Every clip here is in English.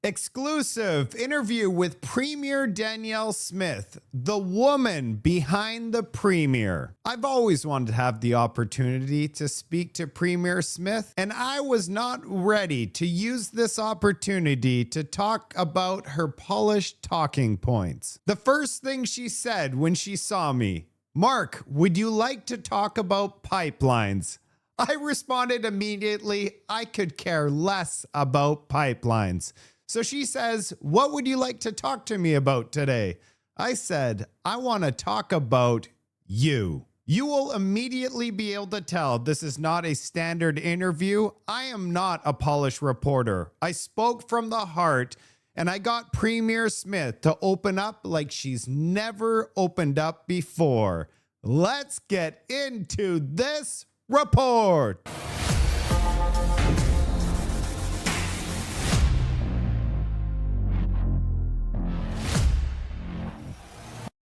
Exclusive interview with Premier Danielle Smith, the woman behind the Premier. I've always wanted to have the opportunity to speak to Premier Smith, and I was not ready to use this opportunity to talk about her polished talking points. The first thing she said when she saw me, "Mark, would you like to talk about pipelines?" I responded immediately, I could care less about pipelines. So she says, "What would you like to talk to me about today?" I said, "I want to talk about you." You will immediately be able to tell this is not a standard interview. I am not a polished reporter. I spoke from the heart, and I got Premier Smith to open up like she's never opened up before. Let's get into this report.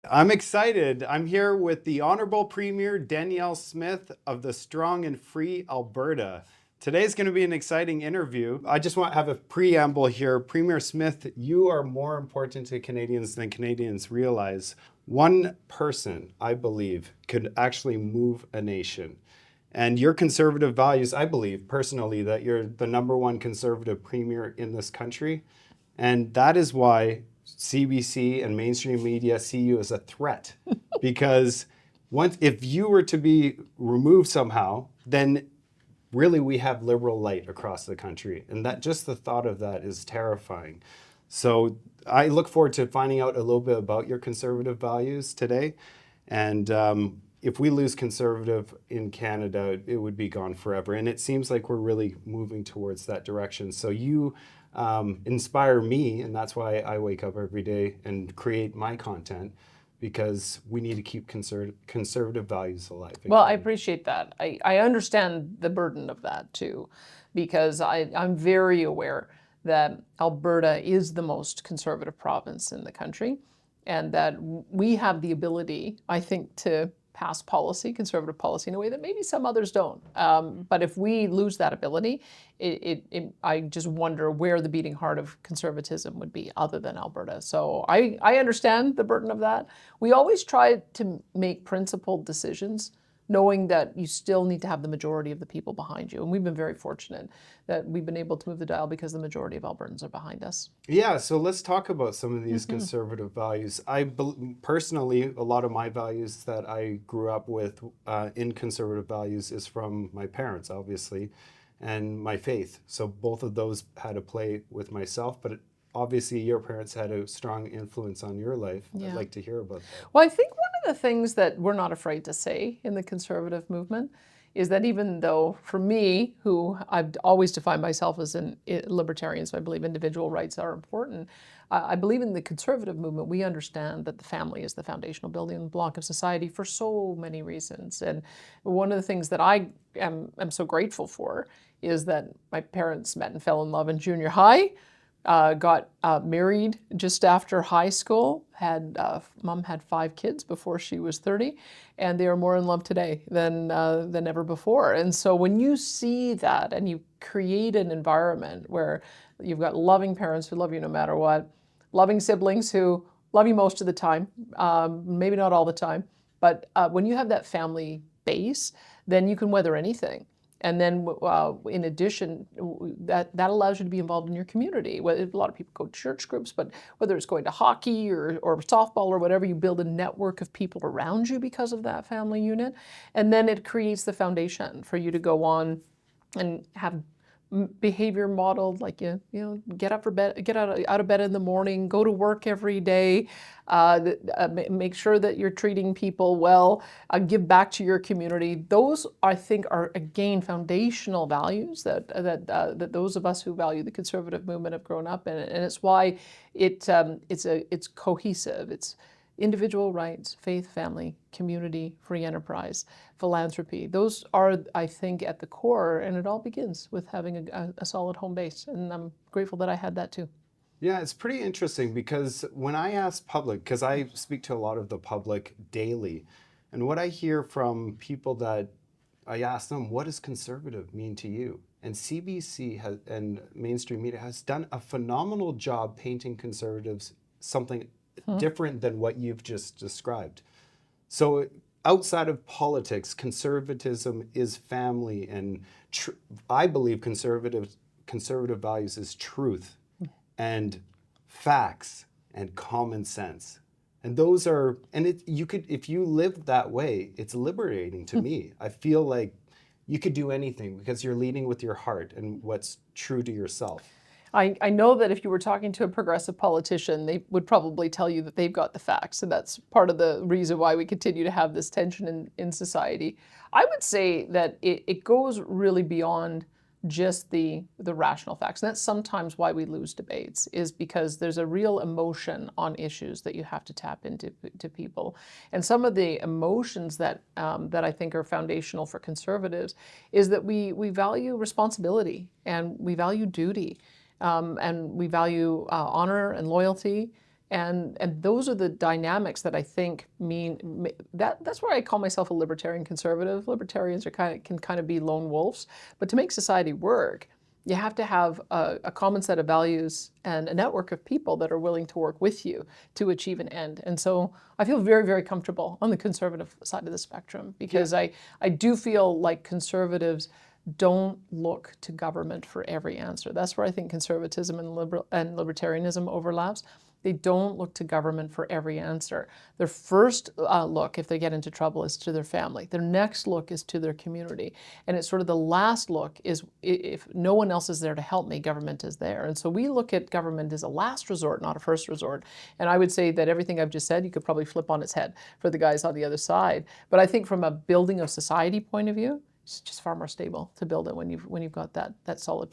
I'm excited. I'm here with the Honorable Premier Danielle Smith of the Strong and Free Alberta. Today's going to be an exciting interview. I just want to have a preamble here. Premier Smith, you are more important to Canadians than Canadians realize. One person, I believe, could actually move a nation. And your conservative values, I believe personally that you're the number one conservative premier in this country. And that is why CBC and mainstream media see you as a threat. Because if you were to be removed somehow, then really we have liberal light across the country. And that just the thought of that is terrifying. So I look forward to finding out a little bit about your conservative values today. And if we lose conservative in Canada, it would be gone forever. And it seems like we're really moving towards that direction. So you inspire me, and that's why I wake up every day and create my content, because we need to keep conservative values alive. Well, I appreciate that. I understand the burden of that too, because I'm very aware that Alberta is the most conservative province in the country, and that we have the ability, I think, to pass policy, conservative policy, in a way that maybe some others don't. But if we lose that ability, I just wonder where the beating heart of conservatism would be other than Alberta. So I understand the burden of that. We always try to make principled decisions, knowing that you still need to have the majority of the people behind you. And we've been very fortunate that we've been able to move the dial because the majority of Albertans are behind us. Yeah, so let's talk about some of these conservative values. Personally, a lot of my values that I grew up with in conservative values is from my parents, obviously, and my faith. So both of those had a play with myself, but obviously your parents had a strong influence on your life. Yeah. I'd like to hear about that. Well, I think one of the things that we're not afraid to say in the conservative movement is that even though, for me, who I've always defined myself as a libertarian, so I believe individual rights are important, I believe in the conservative movement, we understand that the family is the foundational building block of society for so many reasons. And one of the things that I am so grateful for is that my parents met and fell in love in junior high, got married just after high school, mom had 5 kids before she was 30, and they are more in love today than ever before. And so when you see that and you create an environment where you've got loving parents who love you no matter what, loving siblings who love you most of the time, maybe not all the time, but when you have that family base, then you can weather anything. And then in addition, that allows you to be involved in your community. Well, a lot of people go to church groups, but whether it's going to hockey or softball or whatever, you build a network of people around you because of that family unit. And then it creates the foundation for you to go on and have behavior modeled, like get out of bed in the morning, go to work every day, make sure that you're treating people well, give back to your community. Those, I think, are again foundational values that those of us who value the conservative movement have grown up in, and it's why it's cohesive. It's individual rights, faith, family, community, free enterprise, philanthropy. Those are, I think, at the core, and it all begins with having a solid home base. And I'm grateful that I had that too. Yeah, it's pretty interesting because when I ask public, because I speak to a lot of the public daily, and what I hear from people that I ask them, what does conservative mean to you? And CBC has, and mainstream media has done a phenomenal job painting conservatives something different than what you've just described. So outside of politics, conservatism is family, and I believe conservative values is truth and facts and common sense. And those are, and you could, if you live that way, it's liberating to me. I feel like you could do anything because you're leading with your heart and what's true to yourself. I know that if you were talking to a progressive politician, they would probably tell you that they've got the facts. And that's part of the reason why we continue to have this tension in society. I would say that it goes really beyond just the rational facts. And that's sometimes why we lose debates, is because there's a real emotion on issues that you have to tap into to people. And some of the emotions that that I think are foundational for conservatives is that we value responsibility and we value duty. And we value honor and loyalty, and those are the dynamics that I think mean that's where I call myself a libertarian conservative. Libertarians can kind of be lone wolves, but to make society work, you have to have a common set of values and a network of people that are willing to work with you to achieve an end. And so I feel very, very comfortable on the conservative side of the spectrum because I do feel like conservatives don't look to government for every answer. That's where I think conservatism and libertarianism overlaps. They don't look to government for every answer. Their first look, if they get into trouble, is to their family. Their next look is to their community. And it's sort of the last look is, if no one else is there to help me, government is there. And so we look at government as a last resort, not a first resort. And I would say that everything I've just said, you could probably flip on its head for the guys on the other side. But I think from a building of society point of view, it's just far more stable to build it when you've got that solid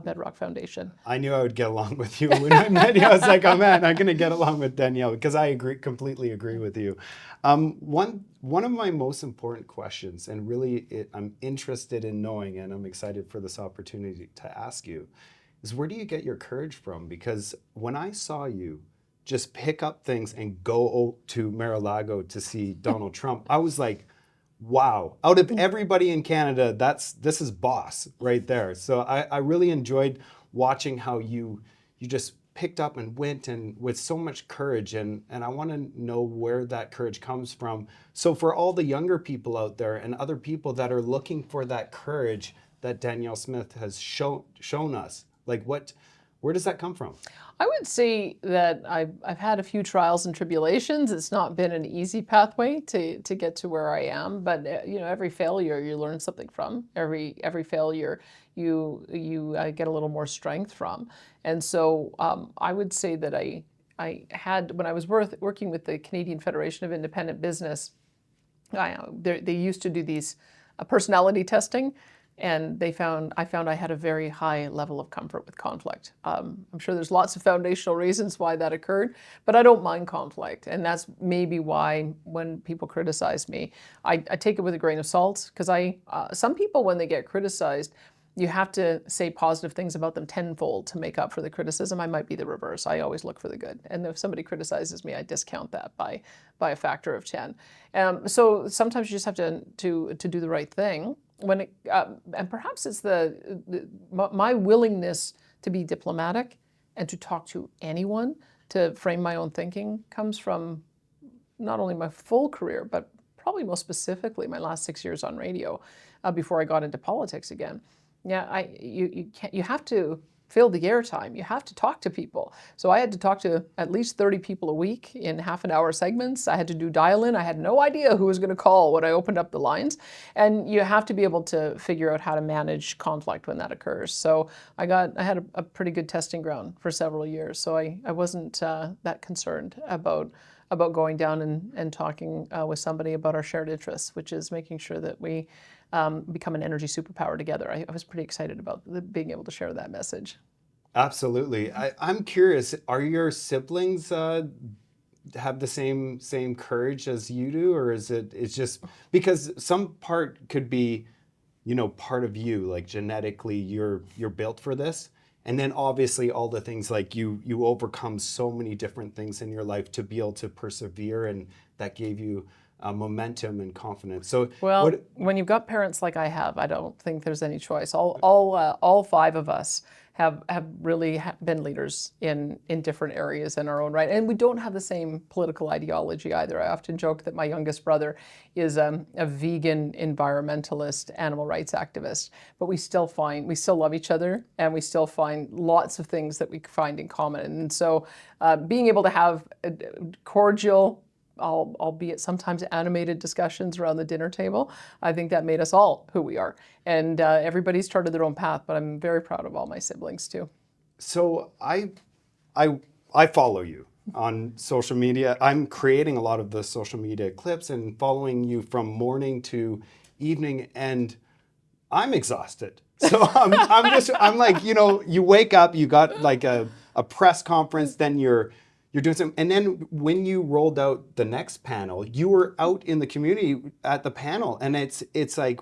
bedrock foundation. I knew I would get along with you when I met you. I was like, oh man, I'm going to get along with Danielle because I completely agree with you. One of my most important questions, and really I'm interested in knowing, and I'm excited for this opportunity to ask you, is where do you get your courage from? Because when I saw you just pick up things and go to Mar-a-Lago to see Donald Trump, I was like, wow, out of everybody in Canada, this is boss right there. So I really enjoyed watching how you just picked up and went and with so much courage, and I want to know where that courage comes from. So for all the younger people out there and other people that are looking for that courage that Danielle Smith has shown us, like where does that come from? I would say that I've had a few trials and tribulations. It's not been an easy pathway to get to where I am, but every failure you learn something from. Every failure you get a little more strength from. And so I would say that I had, when I was working with the Canadian Federation of Independent Business, they used to do these personality testing. And I found I had a very high level of comfort with conflict. I'm sure there's lots of foundational reasons why that occurred, but I don't mind conflict. And that's maybe why when people criticize me, I take it with a grain of salt, because some people, when they get criticized, you have to say positive things about them tenfold to make up for the criticism. I might be the reverse. I always look for the good. And if somebody criticizes me, I discount that by a factor of 10. So sometimes you just have to do the right thing. And perhaps it's my willingness to be diplomatic and to talk to anyone, to frame my own thinking, comes from not only my full career, but probably most specifically my last 6 years on radio before I got into politics again. Yeah, you have to fill the airtime. You have to talk to people. So I had to talk to at least 30 people a week in half-an-hour segments. I had to do dial-in. I had no idea who was going to call when I opened up the lines. And you have to be able to figure out how to manage conflict when that occurs. So I had a pretty good testing ground for several years. So I wasn't that concerned about going down and talking with somebody about our shared interests, which is making sure that we become an energy superpower together. I was pretty excited about being able to share that message. Absolutely. I'm curious, are your siblings have the same courage as you do, or it's just because some part could be, part of you, like genetically you're built for this. And then obviously all the things like you overcome so many different things in your life to be able to persevere, and that gave you momentum and confidence. So Well, what? when you've got parents like I have, I don't think there's any choice. All five of us have really been leaders in different areas in our own right, and we don't have the same political ideology either. I often joke that my youngest brother is a vegan environmentalist, animal rights activist, but we still love each other, and we still find lots of things that we find in common. And so, being able to have a cordial, albeit sometimes animated discussions around the dinner table, I think that made us all who we are. And everybody's charted their own path, but I'm very proud of all my siblings too. So I follow you on social media. I'm creating a lot of the social media clips and following you from morning to evening, and I'm exhausted. So I'm like, you wake up, you got like a press conference, then you're doing something. And then when you rolled out the next panel, you were out in the community at the panel. And it's like,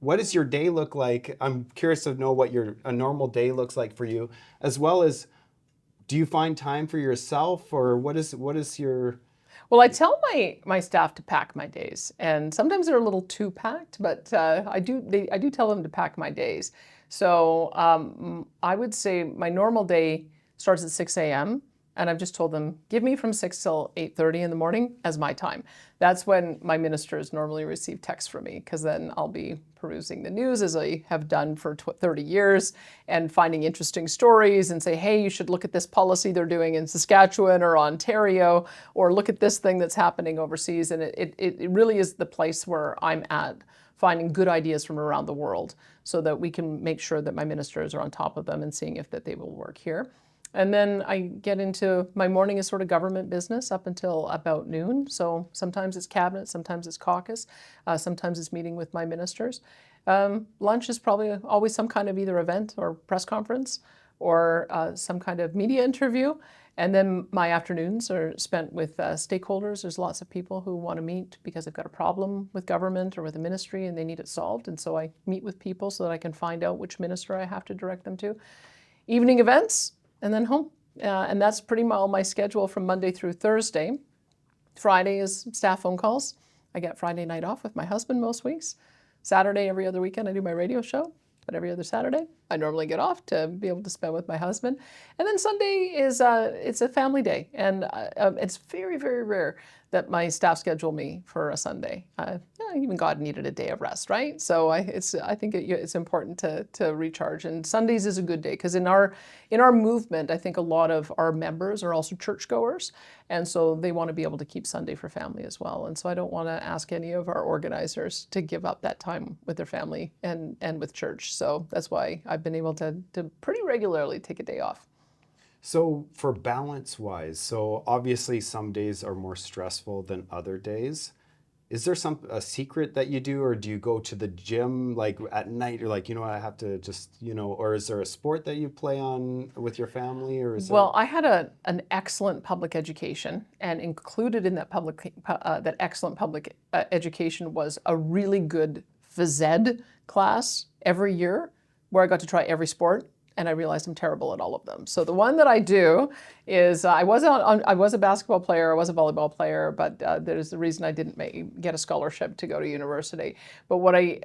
what does your day look like? I'm curious to know what a normal day looks like for you, as well as, do you find time for yourself, or what is your? Well, I tell my staff to pack my days, and sometimes they're a little too packed, but I do tell them to pack my days. So I would say my normal day starts at 6 a.m. and I've just told them, give me from 6 till 8:30 in the morning as my time. That's when my ministers normally receive texts from me, because then I'll be perusing the news, as I have done for 30 years, and finding interesting stories and say, hey, you should look at this policy they're doing in Saskatchewan or Ontario, or look at this thing that's happening overseas. And it really is the place where I'm at, finding good ideas from around the world so that we can make sure that my ministers are on top of them and seeing if that they will work here. And then I get into my morning is sort of government business up until about noon. So sometimes it's cabinet, sometimes it's caucus, sometimes it's meeting with my ministers. Lunch is probably always some kind of either event or press conference or some kind of media interview. And then my afternoons are spent with stakeholders. There's lots of people who want to meet because they've got a problem with government or with a ministry and they need it solved. And so I meet with people so that I can find out which minister I have to direct them to. Evening events, and then home. And that's pretty much my schedule from Monday through Thursday. Friday is staff phone calls. I get Friday night off with my husband most weeks. Saturday, every other weekend, I do my radio show. But every other Saturday, I normally get off to be able to spend with my husband. And then Sunday is it's a family day. And it's very, very rare that my staff schedule me for a Sunday. Even God needed a day of rest, right? So I think it's important to recharge. And Sundays is a good day, because in our movement, I think a lot of our members are also churchgoers, and so they want to be able to keep Sunday for family as well. And so I don't want to ask any of our organizers to give up that time with their family and with church. So that's why I've been able to pretty regularly take a day off. So for balance wise, so obviously some days are more stressful than other days. Is there a secret that you do, or do you go to the gym like at night? You're like, I have to just, or is there a sport that you play on with your family, or is Well, I had an excellent public education, and included in that that excellent public education was a really good phys ed class every year, where I got to try every sport. And I realized I'm terrible at all of them. So the one that I do is I was a basketball player, I was a volleyball player, but there's the reason I didn't get a scholarship to go to university. But what I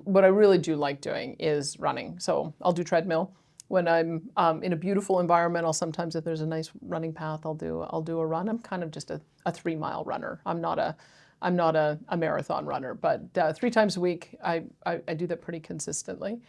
really do like doing is running. So I'll do treadmill. When I'm in a beautiful environment, sometimes if there's a nice running path, I'll do a run. I'm kind of just a 3-mile runner. I'm not a marathon runner, but 3 times a week I do that pretty consistently.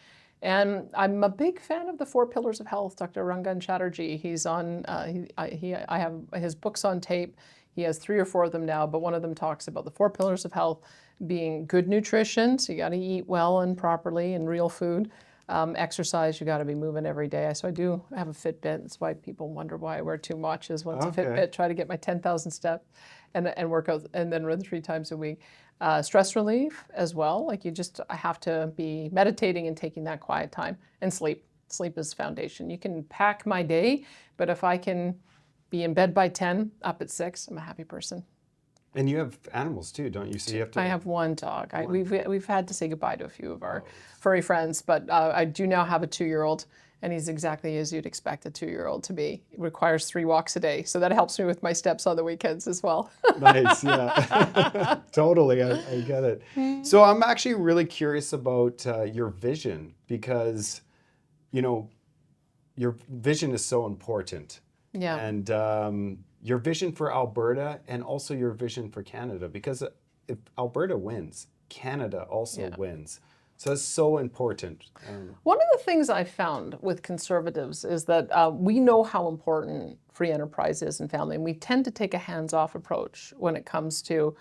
And I'm a big fan of the 4 Pillars of Health, Dr. Rangan Chatterjee. He's on, I have his books on tape. He has 3 or 4 of them now, but one of them talks about the 4 Pillars of Health being good nutrition, so you got to eat well and properly and real food. Exercise, you got to be moving every day. So I do have a Fitbit. That's why people wonder why I wear 2 watches. One's a Fitbit, try to get my 10,000 steps and work out, and then run 3 times a week. Stress relief as well. Like I have to be meditating and taking that quiet time, and sleep. Sleep is foundation. You can pack my day, but if I can be in bed by 10, up at 6, I'm a happy person. And you have animals too, don't you? So you have to. I have 1 dog. We've had to say goodbye to a few of our furry friends, but I do now have a 2-year-old, and he's exactly as you'd expect a 2-year-old to be. It requires 3 walks a day, so that helps me with my steps on the weekends as well. Nice, yeah. Totally, I get it. So I'm actually really curious about your vision because, you know, your vision is so important. Yeah. And your vision for Alberta and also your vision for Canada, because if Alberta wins, Canada also wins. So it's so important. One of the things I found with conservatives is that we know how important free enterprise is in family, and we tend to take a hands-off approach when it comes to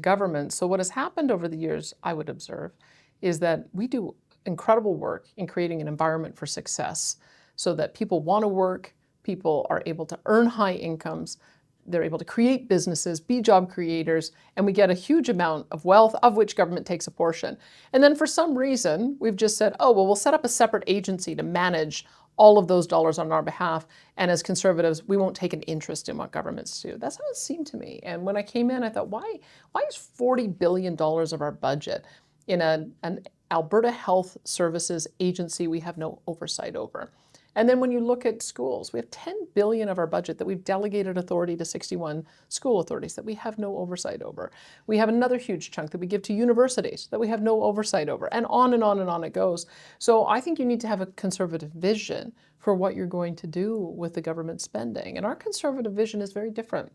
government. So what has happened over the years, I would observe, is that we do incredible work in creating an environment for success so that people want to work, people are able to earn high incomes, they're able to create businesses, be job creators, and we get a huge amount of wealth of which government takes a portion. And then for some reason, we've just said, oh, well, we'll set up a separate agency to manage all of those dollars on our behalf. And as conservatives, we won't take an interest in what governments do. That's how it seemed to me. And when I came in, I thought, why is $40 billion of our budget in an Alberta Health Services agency we have no oversight over? And then when you look at schools, we have $10 billion of our budget that we've delegated authority to 61 school authorities that we have no oversight over. We have another huge chunk that we give to universities that we have no oversight over, and on and on and on it goes. So I think you need to have a conservative vision for what you're going to do with the government spending. And our conservative vision is very different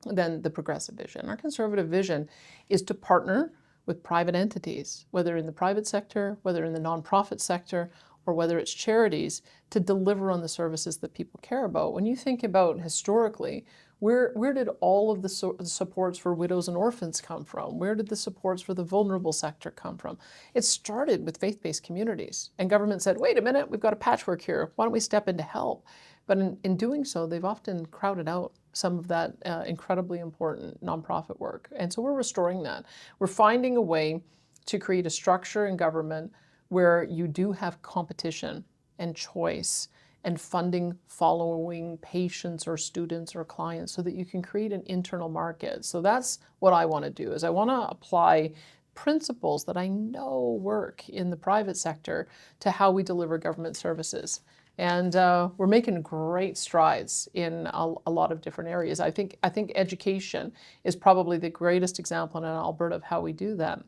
than the progressive vision. Our conservative vision is to partner with private entities, whether in the private sector, whether in the nonprofit sector, or whether it's charities, to deliver on the services that people care about. When you think about historically, where did all of the supports for widows and orphans come from? Where did the supports for the vulnerable sector come from? It started with faith-based communities. And government said, wait a minute, we've got a patchwork here. Why don't we step in to help? But in doing so, they've often crowded out some of that incredibly important nonprofit work. And so we're restoring that. We're finding a way to create a structure in government where you do have competition and choice and funding following patients or students or clients so that you can create an internal market. So that's what I want to do, is I want to apply principles that I know work in the private sector to how we deliver government services. And we're making great strides in a lot of different areas. I think education is probably the greatest example in Alberta of how we do that.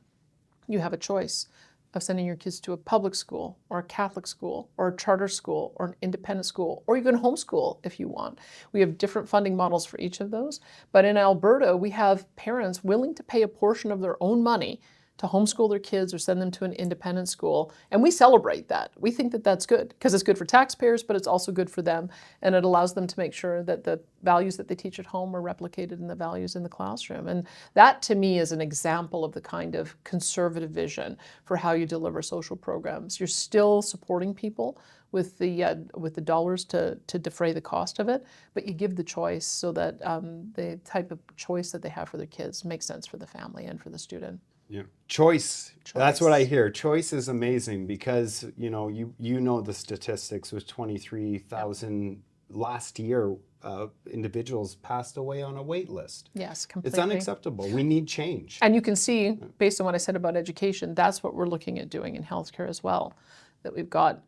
You have a choice of sending your kids to a public school or a Catholic school or a charter school or an independent school, or you can homeschool if you want. We have different funding models for each of those. But in Alberta, we have parents willing to pay a portion of their own money to homeschool their kids or send them to an independent school. And we celebrate that. We think that that's good because it's good for taxpayers, but it's also good for them. And it allows them to make sure that the values that they teach at home are replicated in the values in the classroom. And that to me is an example of the kind of conservative vision for how you deliver social programs. You're still supporting people with the dollars to defray the cost of it, but you give the choice so that the type of choice that they have for their kids makes sense for the family and for the student. Yeah. Choice. That's what I hear. Choice is amazing because, you know the statistics with 23,000 last year individuals passed away on a wait list. Yes, completely. It's unacceptable. We need change. And you can see, based on what I said about education, that's what we're looking at doing in healthcare as well. That we've got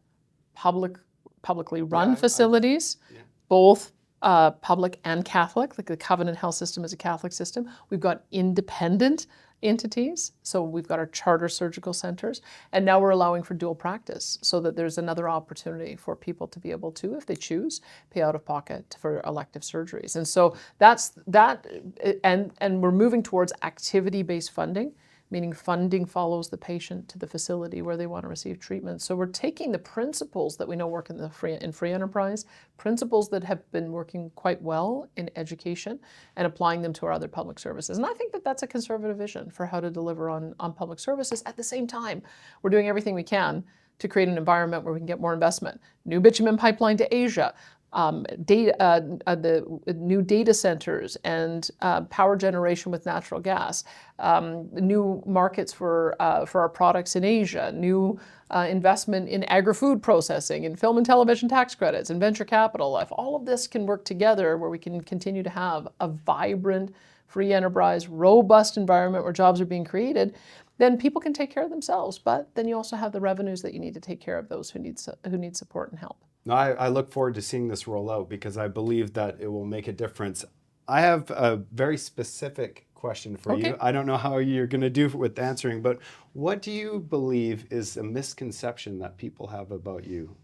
publicly run facilities, both public and Catholic, like the Covenant Health System is a Catholic system. We've got independent entities, so we've got our charter surgical centers, and now we're allowing for dual practice so that there's another opportunity for people to be able to, if they choose, pay out of pocket for elective surgeries. And so that's that, and we're moving towards activity-based funding, meaning funding follows the patient to the facility where they want to receive treatment. So we're taking the principles that we know work in free enterprise, principles that have been working quite well in education, and applying them to our other public services. And I think that that's a conservative vision for how to deliver on public services. At the same time, we're doing everything we can to create an environment where we can get more investment. New bitumen pipeline to Asia, the new data centers and power generation with natural gas, new markets for our products in Asia, new investment in agri-food processing, in film and television tax credits, and venture capital. If all of this can work together where we can continue to have a vibrant, free enterprise, robust environment where jobs are being created, then people can take care of themselves. But then you also have the revenues that you need to take care of those who need support and help. No, I look forward to seeing this roll out because I believe that it will make a difference. I have a very specific question for you. I don't know how you're going to do with answering, but what do you believe is a misconception that people have about you,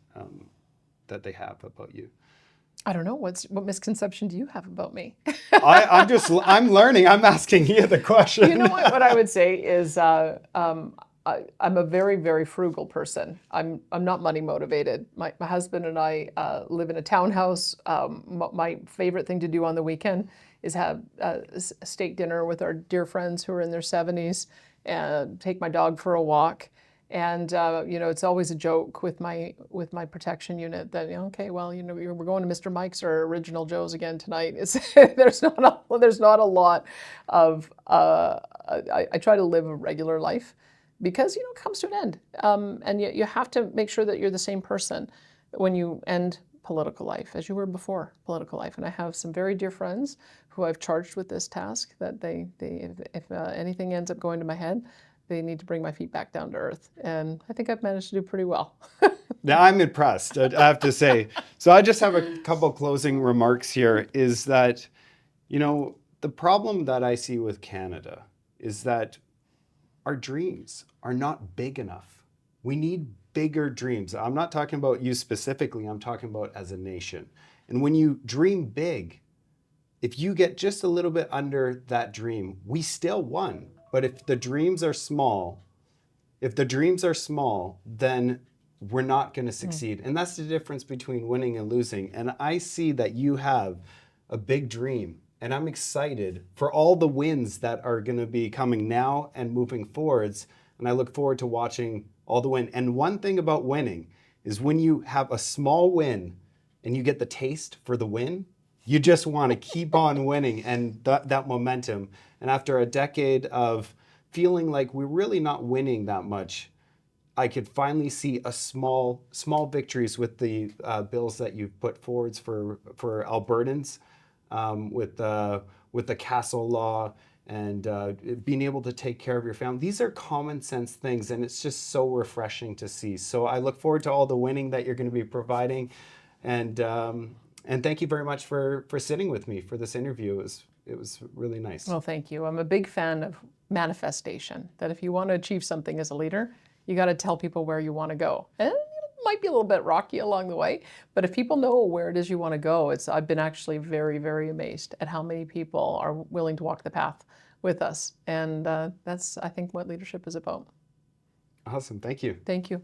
that they have about you? I don't know. What misconception do you have about me? I'm learning. I'm asking you the question. You know what I would say is I'm a very, very frugal person. I'm not money motivated. My husband and I live in a townhouse. My favorite thing to do on the weekend is have a steak dinner with our dear friends who are in their 70s and take my dog for a walk. And it's always a joke with my protection unit that okay, well, we're going to Mr. Mike's or Original Joe's again tonight. There's not a lot of. I try to live a regular life because it comes to an end, and you have to make sure that you're the same person when you end political life as you were before political life. And I have some very dear friends who I've charged with this task that if anything ends up going to my head, they need to bring my feet back down to earth. And I think I've managed to do pretty well. Now, I'm impressed, I have to say. So I just have a couple closing remarks here is that, the problem that I see with Canada is that our dreams are not big enough. We need bigger dreams. I'm not talking about you specifically. I'm talking about as a nation. And when you dream big, if you get just a little bit under that dream, we still won. But if the dreams are small, then we're not going to succeed. And that's the difference between winning and losing. And I see that you have a big dream. And I'm excited for all the wins that are going to be coming now and moving forwards. And I look forward to watching all the win. And one thing about winning is when you have a small win and you get the taste for the win, you just want to keep on winning and that momentum. And after a decade of feeling like we're really not winning that much, I could finally see a small victories with the bills that you've put forwards for Albertans, with the castle law and being able to take care of your family. These are common sense things, and it's just so refreshing to see. So I look forward to all the winning that you're going to be providing, and thank you very much for sitting with me for this interview. It was really nice. Well, thank you. I'm a big fan of manifestation, that if you want to achieve something as a leader, you got to tell people where you want to go. And it might be a little bit rocky along the way, but if people know where it is you want to go, I've been actually very, very amazed at how many people are willing to walk the path with us. And that's, I think, what leadership is about. Awesome. Thank you. Thank you.